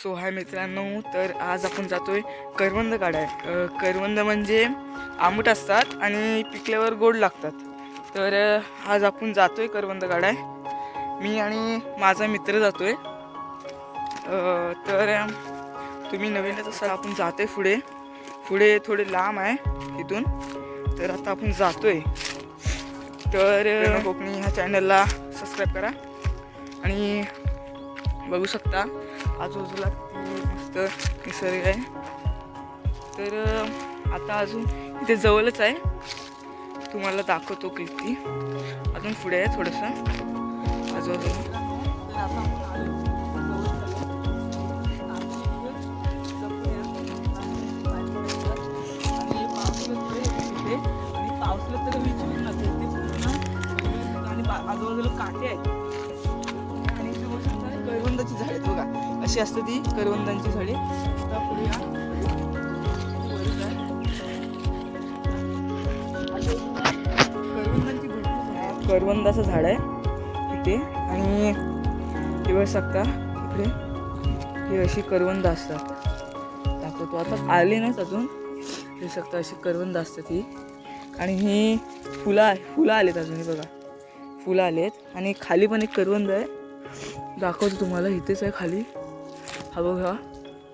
So हाय मित्रांनो, तर आज आपण जातोय करवंद काढाय. करवंद म्हणजे आंबट असतात आणि पिकल्यावर गोड लागतात. तर आज आपण जातोय करवंद काढाय. मी आणि माझा मित्र जातोय. तर तुम्ही नवीनच असाल, आपण जातोय पुढे पुढे थोडे लांब आहे इथून. तर आता आपण जातोय. तर कोकणी ह्या चॅनलला सबस्क्राईब करा आणि बघू शकता आजूबाजूला मस्त निसर्ग आहे. तर आता अजून इथे जवळच आहे, तुम्हाला दाखवतो किती अजून पुढे आहे थोडंसं आजूबाजूला. आणि पावसाळ्यात तर विचारून जाते ते पूर्ण आणि आजूबाजूला काटे आहेत आणि करवंदाची झाडे आहेत बघा. अशी असते ती करवंदांची झाडे. आता पुढे या करवंदांची भरपूर करवंदाचं झाड आहे इथे. आणि हे बघू शकता इकडे हे अशी करवंद असतात. दाखवतो आता, आले नाहीत अजून. हे शकता अशी करवंद असतात ही. आणि ही फुलं आलेत अजून. हे बघा फुलं आलेत आणि खाली पण एक करवंद आहे, दाखवतो तुम्हाला. इथेच आहे खाली. हा बघा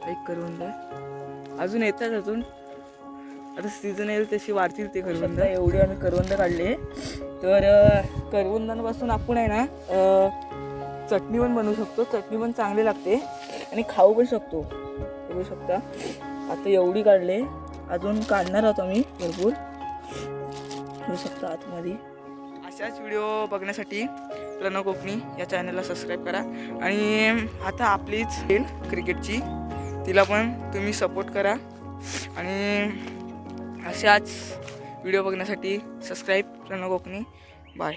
एक करवंद आहे. अजून येतात अजून. आता सीझन येईल तशी वाढतील ते करवंद. एवढे आम्ही करवंद काढले. तर करवंदांपासून आपण आहे ना चटणी पण बनवू शकतो. चटणी पण चांगली लागते आणि खाऊ पण शकतो. बघू शकता आता एवढी काढले, अजून काढणार आहोत आम्ही भरपूर. बघू शकता आतमध्ये. अशाच व्हिडिओ बघण्यासाठी प्रणव कोकणी या चॅनलला सबस्क्राईब करा. आणि आता आपलीच खेळ क्रिकेटची, तिला पण तुम्ही सपोर्ट करा. आणि अशाच व्हिडिओ बघण्यासाठी सबस्क्राईब प्रणव कोकणी. बाय.